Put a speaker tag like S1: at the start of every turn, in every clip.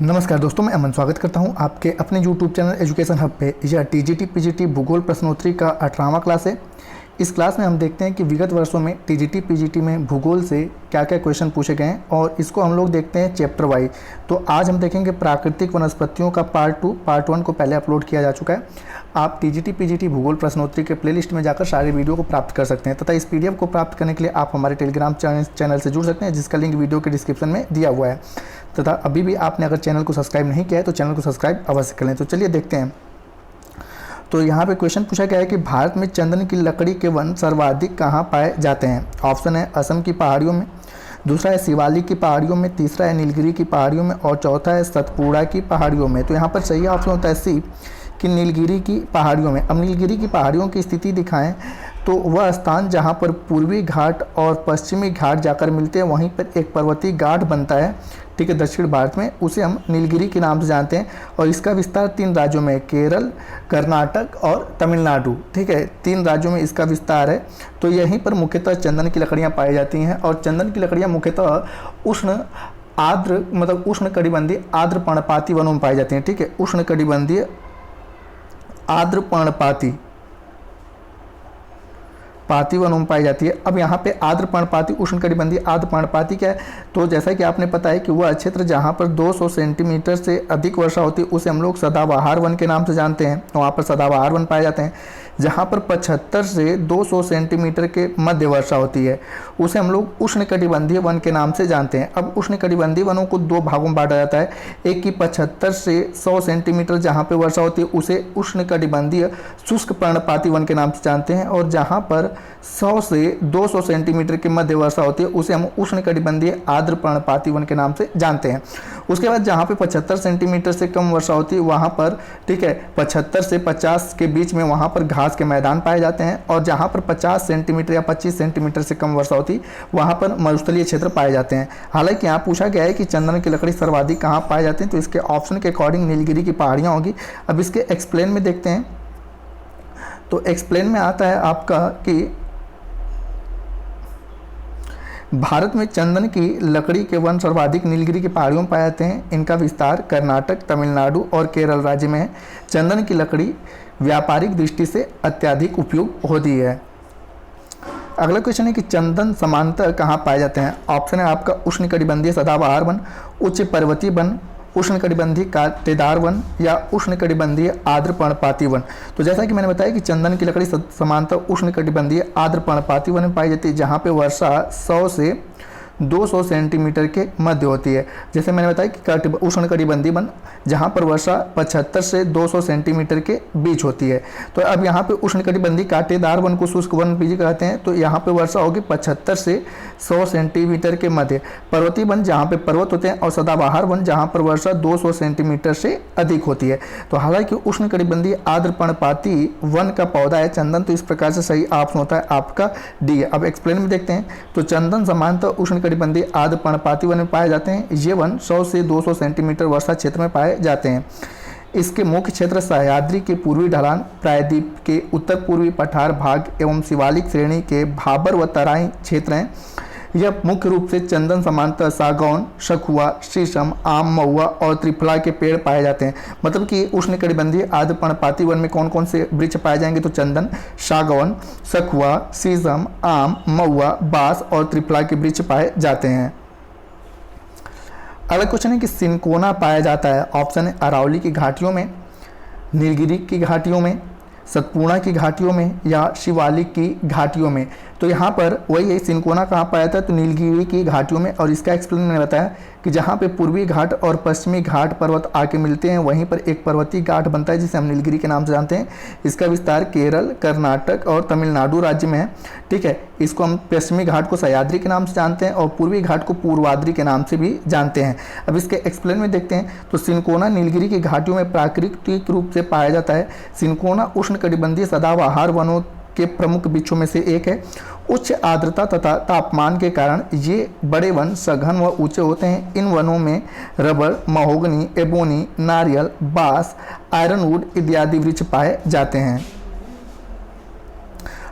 S1: नमस्कार दोस्तों, मैं अमन स्वागत करता हूं आपके अपने YouTube चैनल एजुकेशन हब पे। यह टीजीटी पीजीटी भूगोल प्रश्नोत्तरी का 18वां क्लास है। इस क्लास में हम देखते हैं कि विगत वर्षों में टीजीटी पीजीटी में भूगोल से क्या क्या क्वेश्चन पूछे गए हैं और इसको हम लोग देखते हैं चैप्टर वाइज। तो आज हम देखेंगे प्राकृतिक वनस्पतियों का पार्ट 2। पार्ट 1 को पहले अपलोड किया जा चुका है। आप टीजीटी पीजीटी भूगोल प्रश्नोत्तरी के प्लेलिस्ट में जाकर सारे वीडियो को प्राप्त कर सकते हैं तथा इस पीडीएफ को प्राप्त करने के लिए आप हमारे टेलीग्राम चैनल से जुड़ सकते हैं, जिसका लिंक वीडियो के डिस्क्रिप्शन में दिया हुआ है। तथा अभी भी आपने अगर चैनल को सब्सक्राइब नहीं किया है तो चैनल को सब्सक्राइब अवश्य कर लें। तो चलिए देखते हैं। तो यहाँ पे क्वेश्चन पूछा गया है कि भारत में चंदन की लकड़ी के वन सर्वाधिक कहाँ पाए जाते हैं। ऑप्शन है असम की पहाड़ियों में, दूसरा है शिवालिक की पहाड़ियों में, तीसरा है नीलगिरी की पहाड़ियों में और चौथा है सतपुड़ा की पहाड़ियों में। तो यहाँ पर सही ऑप्शन होता है सी कि नीलगिरी की पहाड़ियों में। अब नीलगिरी की पहाड़ियों की स्थिति दिखाएं तो वह स्थान जहाँ पर पूर्वी घाट और पश्चिमी घाट जाकर मिलते हैं, वहीं पर एक पर्वतीय घाट बनता है, ठीक है, दक्षिण भारत में, उसे हम नीलगिरी के नाम से जानते हैं। और इसका विस्तार 3 राज्यों में, केरल, कर्नाटक और तमिलनाडु, ठीक है, 3 राज्यों में इसका विस्तार है। तो यहीं पर मुख्यतः चंदन की लकड़ियाँ पाई जाती हैं और चंदन की लकड़ियाँ मुख्यतः उष्ण कटिबंधीय आर्द्र पर्णपाती वनों में पाई जाती हैं, ठीक है, उष्ण कटिबंधीय आर्द्र पर्णपाती वनों में पाई जाती है। अब यहाँ पे आर्द्र पर्णपाती उष्ण कटिबंधीय आर्द्र पर्णपाती क्या है, तो जैसा कि आपने पता है कि वह क्षेत्र जहाँ पर 200 सेंटीमीटर से अधिक वर्षा होती है उसे हम लोग सदाबहार वन के नाम से जानते हैं। तो वहाँ पर सदाबहार वन पाए जाते हैं। जहाँ पर 75 से 200 सेंटीमीटर के मध्य वर्षा होती है उसे हम लोग उष्ण कटिबंधीय वन के नाम से जानते हैं। अब उष्ण कटिबंधीय वनों को 2 भागों में बांटा जाता है। एक की 75 से 100 सेंटीमीटर जहाँ पे वर्षा होती है उसे उष्ण कटिबंधीय शुष्क पर्णपाती वन के नाम से जानते हैं, और जहाँ पर 100 से 200 सेंटीमीटर की मध्य वर्षा होती है उसे हम उष्ण कटिबंधीय आर्द्र पर्णपाती वन के नाम से जानते हैं। उसके बाद जहाँ पे 75 सेंटीमीटर से कम वर्षा होती है वहाँ पर, ठीक है, 75 से 50 के बीच में वहाँ पर घास के मैदान पाए जाते हैं, और जहाँ पर 50 सेंटीमीटर या 25 सेंटीमीटर से कम वर्षा होती वहाँ पर मरुस्थलीय क्षेत्र पाए जाते हैं। हालांकि यहाँ पूछा गया है कि चंदन की लकड़ी सर्वाधिक कहाँ पाए जाते हैं, तो इसके ऑप्शन के अकॉर्डिंग नीलगिरी की पहाड़ियाँ होगी। अब इसके एक्सप्लेन में देखते हैं। तो एक्सप्लेन में आता है आपका कि भारत में चंदन की लकड़ी के वन सर्वाधिक नीलगिरी की पहाड़ियों में पाए जाते हैं। इनका विस्तार कर्नाटक, तमिलनाडु और केरल राज्य में है। चंदन की लकड़ी व्यापारिक दृष्टि से अत्यधिक उपयोग होती है। अगला क्वेश्चन है कि चंदन समांतर कहाँ पाए जाते हैं। ऑप्शन है आपका उष्ण कटिबंधीय सदाबहार वन, उच्च पर्वतीय वन, उष्ण कटिबंधीय कांटेदार वन या उष्ण कटिबंधीय आर्द्र पर्णपाती वन। तो जैसा कि मैंने बताया कि चंदन की लकड़ी समांतर उष्ण कटिबंधीय आर्द्र पर्णपाती वन में पाई जाती है, जहाँ पे वर्षा 100 से 200 सेंटीमीटर के मध्य होती है। जैसे मैंने बताया कि उष्ण कटिबंधीय वन जहाँ पर वर्षा 75 से 200 सेंटीमीटर के बीच होती है। तो अब यहाँ पे उष्ण कटिबंधीय कांटेदार वन को शुष्क वन भी कहते हैं। तो यहाँ पे वर्षा होगी 75 से 100 सेंटीमीटर के मध्य। पर्वतीय वन जहाँ पे पर्वत होते हैं और सदाबहार वन जहाँ पर वर्षा 200 सेंटीमीटर से अधिक होती है। तो हालांकि उष्ण कटिबंधीय आर्द्र पर्णपाती वन का पौधा है चंदन, तो इस प्रकार से सही ऑप्शन होता है आपका डी। अब एक्सप्लेन में देखते हैं। तो चंदन समांतर उष्ण कटिबंधीय आर्द्र पर्णपाती वन में पाए जाते हैं। ये वन 100 से 200 सेंटीमीटर वर्षा क्षेत्र में पाए जाते हैं। इसके मुख्य क्षेत्र सह्याद्री के पूर्वी ढलान, प्रायद्वीप के उत्तर पूर्वी पठार भाग एवं शिवालिक श्रेणी के भाबर व तराई क्षेत्र हैं। यह मुख्य रूप से चंदन समांतर सागौन, सखुआ, शीशम, आम, महुआ और त्रिफला के पेड़ पाए जाते हैं। मतलब कि उष्ण कटिबंधीय आर्द्र पर्णपाती वन में कौन कौन से वृक्ष पाए जाएंगे, तो चंदन, सागौन, सखुआ, शीशम, आम, महुआ, बांस और त्रिफला के वृक्ष पाए जाते हैं। अगला क्वेश्चन है कि सिनकोना पाया जाता है। ऑप्शन है अरावली की घाटियों में, नीलगिरी की घाटियों में, सतपुड़ा की घाटियों में या शिवालिक की घाटियों में। तो यहाँ पर वही है, सिनकोना कहाँ पाया जाता है, तो नीलगिरी की घाटियों में। और इसका एक्सप्लेन मैंने बताया कि जहाँ पे पूर्वी घाट और पश्चिमी घाट पर्वत आके मिलते हैं वहीं पर एक पर्वतीय घाट बनता है जिसे हम नीलगिरी के नाम से जानते हैं। इसका विस्तार केरल, कर्नाटक और तमिलनाडु राज्य में है, ठीक है। इसको हम पश्चिमी घाट को सह्याद्री के नाम से जानते हैं और पूर्वी घाट को पूर्वाद्री के नाम से भी जानते हैं। अब इसके एक्सप्लेन में देखते हैं। तो सिनकोना नीलगिरी की घाटियों में प्राकृतिक रूप से पाया जाता है। सिनकोना उष्ण कटिबंधीय सदाबहार वनों के प्रमुख वृक्षों में से एक है। उच्च आर्द्रता तथा तापमान के कारण ये बड़े वन सघन व ऊंचे होते हैं। इन वनों में रबर, महोगनी, एबोनी, नारियल, बांस, आयरनवुड इत्यादि वृक्ष पाए जाते हैं।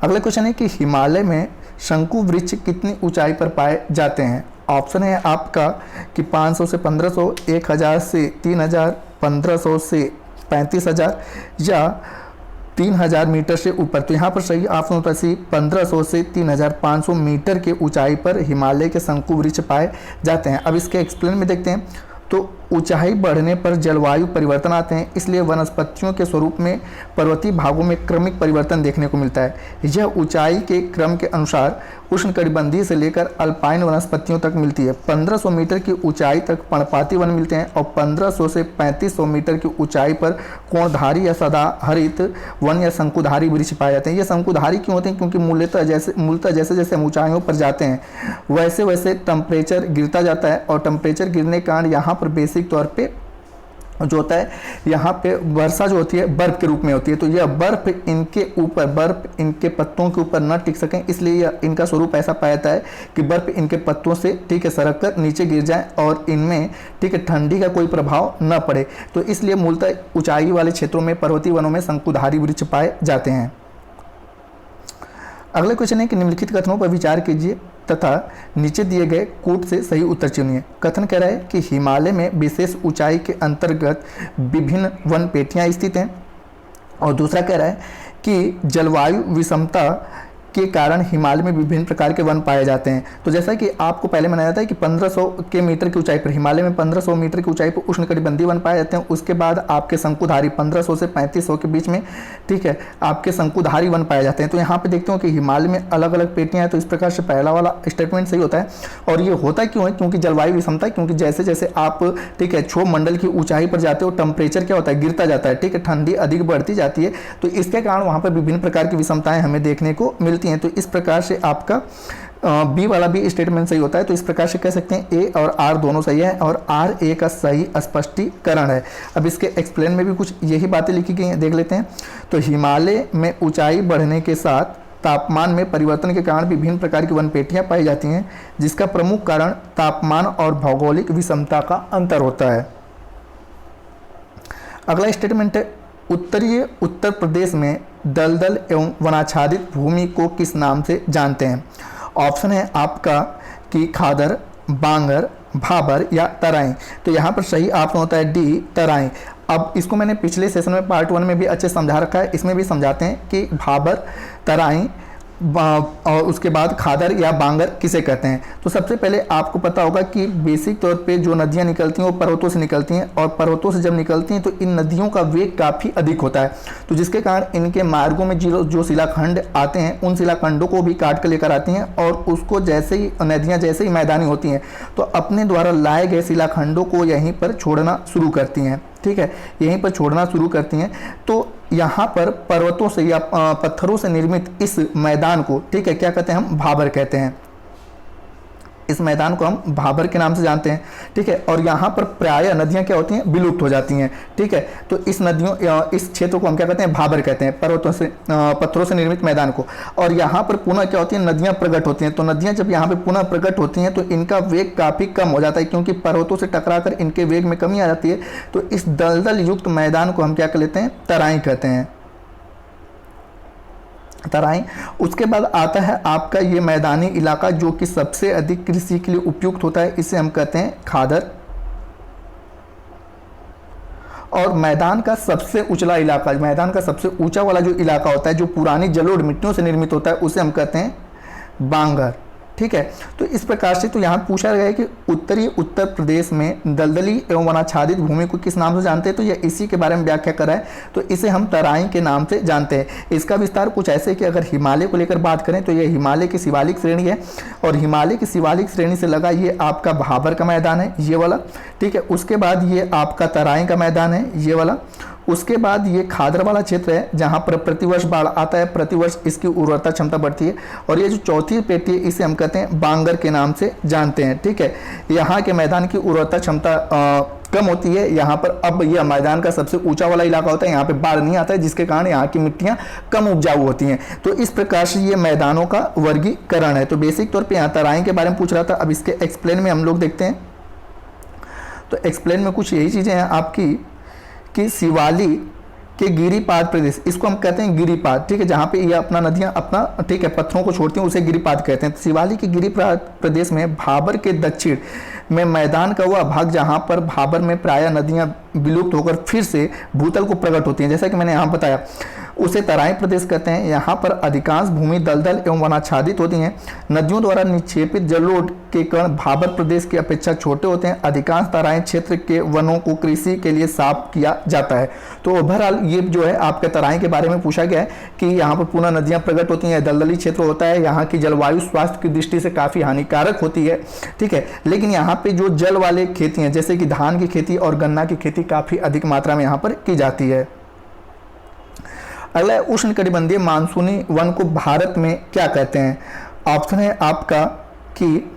S1: अगला क्वेश्चन है कि हिमालय में शंकु वृक्ष कितनी ऊंचाई पर पाए जाते हैं। ऑप्शन है आपका कि 500 से 1500, 1000 से 3000, 1500 से 35,000 या 3000 मीटर से ऊपर। तो यहाँ पर सही ऑप्शन होता है 1500 से 3500 मीटर के ऊंचाई पर हिमालय के शंकु वृक्ष पाए जाते हैं। अब इसके एक्सप्लेन में देखते हैं। तो ऊंचाई बढ़ने पर जलवायु परिवर्तन आते हैं, इसलिए वनस्पतियों के स्वरूप में पर्वतीय भागों में क्रमिक परिवर्तन देखने को मिलता है। यह ऊंचाई के क्रम के अनुसार उष्णकटिबंधीय से लेकर अल्पाइन वनस्पतियों तक मिलती है। 1500 मीटर की ऊंचाई तक पर्णपाती वन मिलते हैं और 1500 से 3500 मीटर की ऊंचाई पर कोणधारी या सदाहरित वन या शंकुधारी वृक्ष पाए जाते हैं। ये शंकुधारी क्यों होते हैं? क्योंकि मूलतः जैसे जैसे हम ऊंचाइयों पर जाते हैं वैसे वैसे टेम्परेचर गिरता जाता है और टेम्परेचर गिरने के कारण यहाँ पर बेसिक तौर पे जो होता है, यहाँ पे वर्षा जो होती है बर्फ के रूप में होती है। तो यह बर्फ इनके पत्तों के ऊपर न टिक सकें, इसलिए यह इनका स्वरूप ऐसा पाया जाता है कि बर्फ इनके पत्तों से ठीक है सरक कर नीचे गिर जाए और इनमें ठीक है ठंडी का कोई प्रभाव न पड़े। तो इसलिए मूलतः ऊंचाई वाले क्षेत्रों में पर्वतीय वनों में शंकुधारी वृक्ष पाए जाते हैं। अगला क्वेश्चन है कि निम्नलिखित कथनों पर विचार कीजिए तथा नीचे दिए गए कूट से सही उत्तर चुनिए। कथन कह रहा है कि हिमालय में विशेष ऊंचाई के अंतर्गत विभिन्न वन पेटियां स्थित हैं, और दूसरा कह रहा है कि जलवायु विषमता के कारण हिमालय में विभिन्न प्रकार के वन पाए जाते हैं। तो जैसा कि आपको पहले बताया था कि 1500 के मीटर की ऊंचाई पर हिमालय में 1500 मीटर की ऊंचाई पर उष्णकटिबंधीय वन पाए जाते हैं। उसके बाद आपके शंकुधारी 1500 से 3500 के बीच में ठीक है आपके शंकुधारी वन पाए जाते हैं। तो यहाँ पे देखते हो कि हिमालय में अलग अलग पेटियां हैं। तो इस प्रकार से पहला वाला स्टेटमेंट सही होता है। और ये होता क्यों है? क्योंकि जलवायु विषमता, क्योंकि जैसे जैसे आप ठीक है क्षोभ मंडल की ऊंचाई पर जाते हो टेम्परेचर क्या होता है? गिरता जाता है, ठीक है, ठंडी अधिक बढ़ती जाती है। तो इसके कारण वहाँ पर विभिन्न प्रकार की विषमताएं हमें देखने को मिलती हैं। तो इस प्रकार से आपका बी वाला भी स्टेटमेंट सही होता है। तो इस प्रकार से कह सकते हैं ए और आर दोनों सही है और आर ए का सही स्पष्टीकरण है। अब इसके एक्सप्लेन में भी कुछ यही बातें लिखी गई हैं, देख लेते हैं। तो हिमालय में ऊंचाई बढ़ने के साथ तापमान में परिवर्तन के कारण विभिन्न प्रकार की वन पेटियां पाई जाती हैं, जिसका प्रमुख कारण तापमान और भौगोलिक विषमता का अंतर होता है। अगला स्टेटमेंट है उत्तरीय उत्तर प्रदेश में दलदल एवं वनाच्छादित भूमि को किस नाम से जानते हैं? ऑप्शन है आपका कि खादर, बांगर, भाबर या तराई। तो यहाँ पर सही ऑप्शन होता है डी तराई। अब इसको मैंने पिछले सेशन में पार्ट 1 में भी अच्छे समझा रखा है, इसमें भी समझाते हैं कि भाबर, तराई और उसके बाद खादर या बांगर किसे कहते हैं। तो सबसे पहले आपको पता होगा कि बेसिक तौर पे जो नदियां निकलती हैं वो पर्वतों से निकलती हैं, और पर्वतों से जब निकलती हैं तो इन नदियों का वेग काफ़ी अधिक होता है। तो जिसके कारण इनके मार्गों में जो शिलाखंड आते हैं उन शिलाखंडों को भी काट कर लेकर आती हैं, और उसको जैसे ही नदियाँ जैसे ही मैदानी होती हैं तो अपने द्वारा लाए गए शिलाखंडों को यहीं पर छोड़ना शुरू करती हैं, ठीक है, यहीं पर छोड़ना शुरू करती हैं। तो यहाँ पर पर्वतों से या पत्थरों से निर्मित इस मैदान को ठीक है क्या कहते हैं? हम भाबर कहते हैं। इस मैदान को हम भाबर के नाम से जानते हैं, ठीक है। और यहाँ पर प्रायः नदियाँ क्या होती हैं? विलुप्त हो जाती हैं, ठीक है। तो इस क्षेत्र को हम क्या कहते हैं? भाबर कहते हैं, पर्वतों से पत्थरों से निर्मित मैदान को। और यहाँ पर पुनः क्या होती है? नदियाँ प्रकट होती हैं। तो नदियाँ जब यहाँ पे पुनः प्रकट होती हैं तो इनका वेग काफ़ी कम हो जाता है, क्योंकि पर्वतों से टकराकर इनके वेग में कमी आ जाती है। तो इस दलदल युक्त मैदान को हम क्या कर लेते हैं? तराई कहते हैं, तराई। उसके बाद आता है आपका ये मैदानी इलाका जो कि सबसे अधिक कृषि के लिए उपयुक्त होता है, इसे हम कहते हैं खादर। और मैदान का सबसे ऊंचला इलाका, मैदान का सबसे ऊंचा वाला जो इलाका होता है जो पुरानी जलोढ़ मिट्टियों से निर्मित होता है, उसे हम कहते हैं बांगर, ठीक है। तो इस प्रकार से तो यहाँ पूछा गया है कि उत्तरी उत्तर प्रदेश में दलदली एवं वनाच्छादित भूमि को किस नाम से जानते हैं? तो यह इसी के बारे में व्याख्या करा है। तो इसे हम तराई के नाम से जानते हैं। इसका विस्तार कुछ ऐसे कि अगर हिमालय को लेकर बात करें तो यह हिमालय की शिवालिक श्रेणी है, और हिमालय की शिवालिक श्रेणी से लगा ये आपका भाबर का मैदान है, ये वाला, ठीक है। उसके बाद ये आपका तराई का मैदान है, ये वाला। उसके बाद ये खादर वाला क्षेत्र है जहाँ पर प्रतिवर्ष बाढ़ आता है, प्रतिवर्ष इसकी उर्वरता क्षमता बढ़ती है। और ये जो चौथी पेटी है इसे हम कहते हैं बांगर के नाम से जानते हैं, ठीक है। यहाँ के मैदान की उर्वरता क्षमता कम होती है। यहाँ पर अब यह मैदान का सबसे ऊंचा वाला इलाका होता है, यहाँ पे बाढ़ नहीं आता है, जिसके कारण यहाँ की मिट्टियाँ कम उपजाऊ होती हैं। तो इस प्रकार से ये मैदानों का वर्गीकरण है। तो बेसिक तौर पर यहाँ तराई के बारे में पूछ रहा था। अब इसके एक्सप्लेन में हम लोग देखते हैं। तो एक्सप्लेन में कुछ यही चीज़ें हैं आपकी कि के गिरिपाद प्रदेश, इसको हम कहते हैं गिरिपाद, ठीक है, जहाँ पे ये अपना नदियाँ अपना, ठीक है, पत्थरों को छोड़ती हैं, उसे गिरिपाद कहते हैं। शिवालिक के गिरिपाद प्रदेश में भाबर के दक्षिण में मैदान का वह भाग जहाँ पर भाबर में प्रायः नदियाँ विलुप्त होकर फिर से भूतल को प्रकट होती हैं, जैसा कि मैंने यहाँ बताया, उसे तराई प्रदेश कहते हैं। यहाँ पर अधिकांश भूमि दलदल एवं वनाच्छादित होती हैं। नदियों द्वारा निक्षेपित जलोढ़ के कण भाबर प्रदेश की अपेक्षा छोटे होते हैं। अधिकांश तराई क्षेत्र के वनों को कृषि के लिए साफ किया जाता है। तो ओवरऑल ये जो है आपके तराई के बारे में पूछा गया है कि यहाँ पर पुनः नदियाँ प्रकट होती हैं, दलदली क्षेत्र होता है, यहाँ की जलवायु स्वास्थ्य की दृष्टि से काफ़ी हानिकारक होती है, ठीक है, लेकिन यहाँ पे जो जल वाले खेती हैं जैसे कि धान की खेती और गन्ना की खेती काफ़ी अधिक मात्रा में यहाँ पर की जाती है। अगला है उष्णकटिबंधीय मानसूनी वन को भारत में क्या कहते हैं? ऑप्शन है आपका कि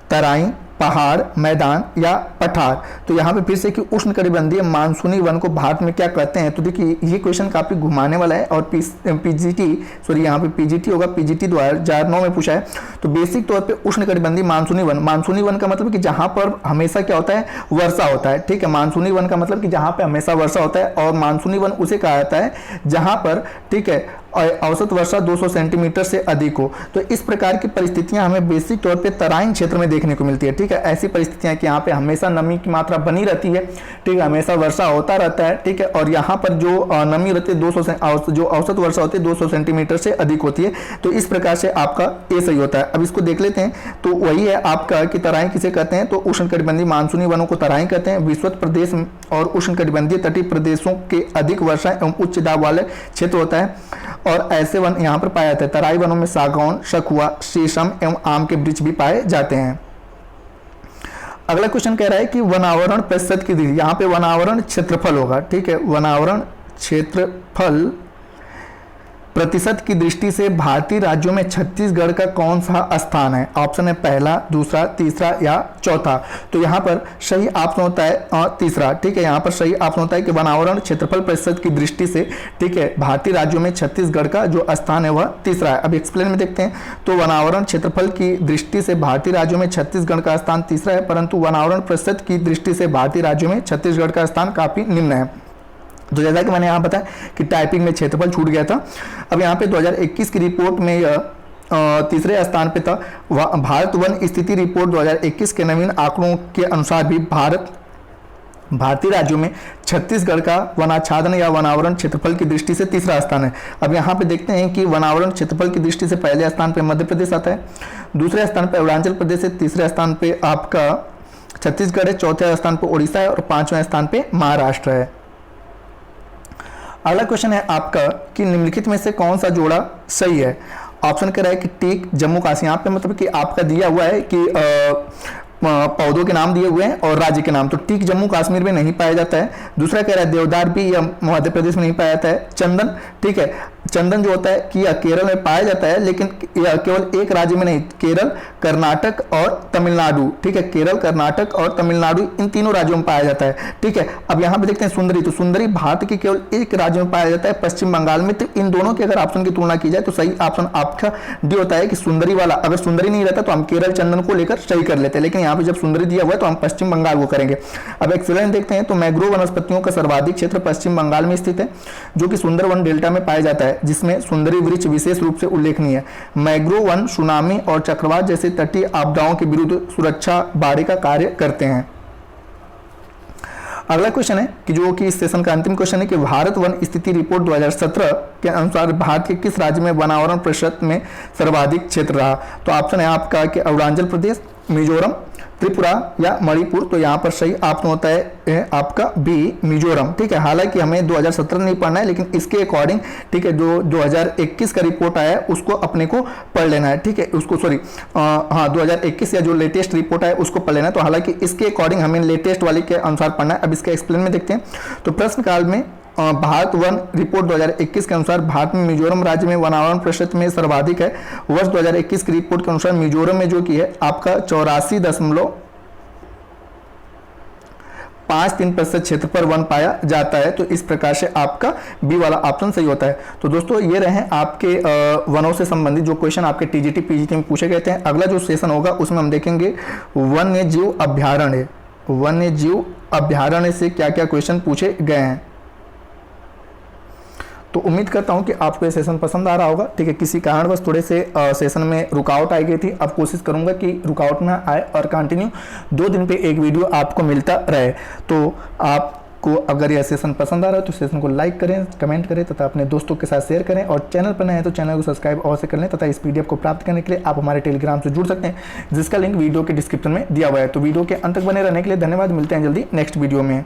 S1: तराई, पहाड़, मैदान या पठार। तो यहाँ पे फिर से कि उष्णकटिबंधीय मानसूनी वन को भारत में क्या कहते हैं? तो देखिए ये क्वेश्चन काफ़ी घुमाने वाला है और यहाँ पे पीजीटी होगा, पीजीटी 2009 में पूछा है। तो बेसिक तौर पे उष्णकटिबंधीय मानसूनी वन का मतलब कि जहाँ पर हमेशा क्या होता है, वर्षा होता है, ठीक है। मानसूनी वन का मतलब कि जहाँ पे हमेशा वर्षा होता है, और मानसूनी वन उसे कहा जाता है जहाँ पर, ठीक है, औसत वर्षा 200 सेंटीमीटर से अधिक हो। तो इस प्रकार की परिस्थितियां हमें बेसिक तौर पे तराई क्षेत्र में देखने को मिलती है, ठीक है। ऐसी परिस्थितियां कि यहाँ पे हमेशा नमी की मात्रा बनी रहती है, ठीक है, हमेशा वर्षा होता रहता है, ठीक है, और यहाँ पर जो नमी रहती है 200 से जो औसत वर्षा होती है 200 सेंटीमीटर से अधिक होती है। तो इस प्रकार से आपका ये सही होता है। अब इसको देख लेते हैं। तो वही है आपका कि तराई किसे कहते हैं? तो उष्णकटिबंधीय मानसूनी वनों को तराई कहते हैं। विषुवत प्रदेश और उष्णकटिबंधीय तटीय प्रदेशों के अधिक वर्षा एवं उच्च दाब वाले क्षेत्र होता है, और ऐसे वन यहाँ पर पाया जाता है। तराई वनों में सागौन, शखुआ, शीशम एवं आम के वृक्ष भी पाए जाते हैं। अगला क्वेश्चन कह रहा है कि वनावरण प्रतिशत की दृष्टि, यहाँ पे वनावरण क्षेत्रफल होगा, ठीक है, वनावरण क्षेत्रफल प्रतिशत की दृष्टि से भारतीय राज्यों में छत्तीसगढ़ का कौन सा स्थान है? ऑप्शन है पहला, दूसरा, तीसरा या चौथा। तो यहाँ पर सही ऑप्शन होता है तीसरा, ठीक है। यहाँ पर सही ऑप्शन होता है कि वनावरण क्षेत्रफल प्रतिशत की दृष्टि से, ठीक है, भारतीय राज्यों में छत्तीसगढ़ का जो स्थान है वह तीसरा है। अब एक्सप्लेन में देखते हैं। तो वनावरण क्षेत्रफल की दृष्टि से भारतीय राज्यों में छत्तीसगढ़ का स्थान तीसरा है, परंतु वनावरण प्रतिशत की दृष्टि से भारतीय राज्यों में छत्तीसगढ़ का स्थान काफी निम्न है। तो जैसा कि मैंने यहाँ बताया कि टाइपिंग में क्षेत्रफल छूट गया था। अब यहाँ पे 2021 की रिपोर्ट में यह तीसरे स्थान पे था। भारत वन स्थिति रिपोर्ट 2021 के नवीन आंकड़ों के अनुसार भी भारतीय राज्यों में छत्तीसगढ़ का वनाच्छादन या वनावरण क्षेत्रफल की दृष्टि से तीसरा स्थान है। अब यहाँ पे देखते हैं कि वनावरण क्षेत्रफल की दृष्टि से पहले स्थान पे मध्य प्रदेश आता है, दूसरे स्थान पे अरुणाचल प्रदेश है, तीसरे स्थान पे आपका छत्तीसगढ़ है, चौथे स्थान पे उड़ीसा है और पांचवें स्थान पे महाराष्ट्र है। अगला क्वेश्चन है आपका कि निम्नलिखित में से कौन सा जोड़ा सही है? ऑप्शन कह रहा है कि टीक, जम्मू काश्मीर। यहाँ पे मतलब कि आपका दिया हुआ है कि पौधों के नाम दिए हुए हैं और राज्य के नाम। तो टीक जम्मू कश्मीर में नहीं पाया जाता है। दूसरा कह रहा है देवदार भी या मध्य प्रदेश में नहीं पाया जाता है। चंदन, ठीक है, चंदन जो होता है कि यह केरल में पाया जाता है, लेकिन यह केवल एक राज्य में नहीं, केरल, कर्नाटक और तमिलनाडु, ठीक है, केरल, कर्नाटक और तमिलनाडु इन तीनों राज्यों में पाया जाता है, ठीक है। अब यहाँ पे देखते हैं सुंदरी। तो सुंदरी भारत के केवल एक राज्य में पाया जाता है, पश्चिम बंगाल में। तो इन दोनों के अगर ऑप्शन की तुलना की जाए तो सही ऑप्शन आपका डी होता है कि सुंदरी वाला। अगर सुंदरी नहीं रहता तो हम केरल चंदन को लेकर सही कर लेते हैं, लेकिन यहाँ पे जब सुंदरी दिया हुआ है तो हम पश्चिम बंगाल को करेंगे। अब एक्सेलेंट देखते हैं। तो मैंग्रोव वनस्पतियों का सर्वाधिक क्षेत्र पश्चिम बंगाल में स्थित है, जो कि सुंदरवन डेल्टा में पाया जाता है, जिसमें सुंदरी वृक्ष विशेष रूप से उल्लेखनीय है। मैंग्रोव वन सुनामी और चक्रवात जैसे तटीय आपदाओं के विरुद्ध सुरक्षा बाड़े का कार्य करते हैं। अगला क्वेश्चन है कि जो कि इस सेशन का अंतिम क्वेश्चन है कि भारत वन स्थिति रिपोर्ट 2017 के अनुसार भारत के किस राज्य में वनावरण प्रतिशत में सर्वाधिक क्षेत्र रहा? तो ऑप्शन है आपका कि अरुणाचल प्रदेश, मिजोरम, त्रिपुरा या मणिपुर। तो यहाँ पर सही ऑप्शन होता है आपका बी, मिजोरम, ठीक है। हालांकि हमें 2017 नहीं पढ़ना है, लेकिन इसके अकॉर्डिंग, ठीक है, जो 2021 का रिपोर्ट आया है उसको अपने को पढ़ लेना है, ठीक है, उसको 2021 या जो लेटेस्ट रिपोर्ट आया उसको पढ़ लेना है। तो हालांकि इसके अकॉर्डिंग हमें लेटेस्ट वाले के अनुसार पढ़ना है। अब इसके एक्सप्लेन में देखते हैं। तो प्रश्न काल में भारत वन रिपोर्ट 2021 के अनुसार भारत में मिजोरम राज्य में वनावरण प्रतिशत में सर्वाधिक है। वर्ष 2021 की रिपोर्ट के अनुसार मिजोरम में जो की है आपका 84.53% क्षेत्र पर वन पाया जाता है। तो इस प्रकार से आपका बी वाला ऑप्शन सही होता है। तो दोस्तों ये रहे आपके वनों से संबंधित जो क्वेश्चन आपके टीजीटी पीजीटी में पूछे गए थे। अगला जो सेशन होगा उसमें हम देखेंगे वन्य जीव अभ्यारण्य। वन्य जीव अभ्यारण्य से क्या क्या क्वेश्चन पूछे गए हैं। तो उम्मीद करता हूँ कि आपको ये सेशन पसंद आ रहा होगा। ठीक है, किसी कारणवश थोड़े से सेशन में रुकावट आई गई थी, अब कोशिश करूँगा कि रुकावट ना आए और कंटिन्यू 2 दिन पे एक वीडियो आपको मिलता रहे। तो आपको अगर यह सेशन पसंद आ रहा है तो सेशन को लाइक करें, कमेंट करें तथा अपने दोस्तों के साथ शेयर करें, और चैनल पर नए हैं तो चैनल को सब्सक्राइब अवश्य कर लें तथा इस पीडीएफ को प्राप्त करने के लिए आप हमारे टेलीग्राम से जुड़ सकते हैं, जिसका लिंक वीडियो के डिस्क्रिप्शन में दिया हुआ है। तो वीडियो के अंत तक बने रहने के लिए धन्यवाद। मिलते हैं जल्दी नेक्स्ट वीडियो में।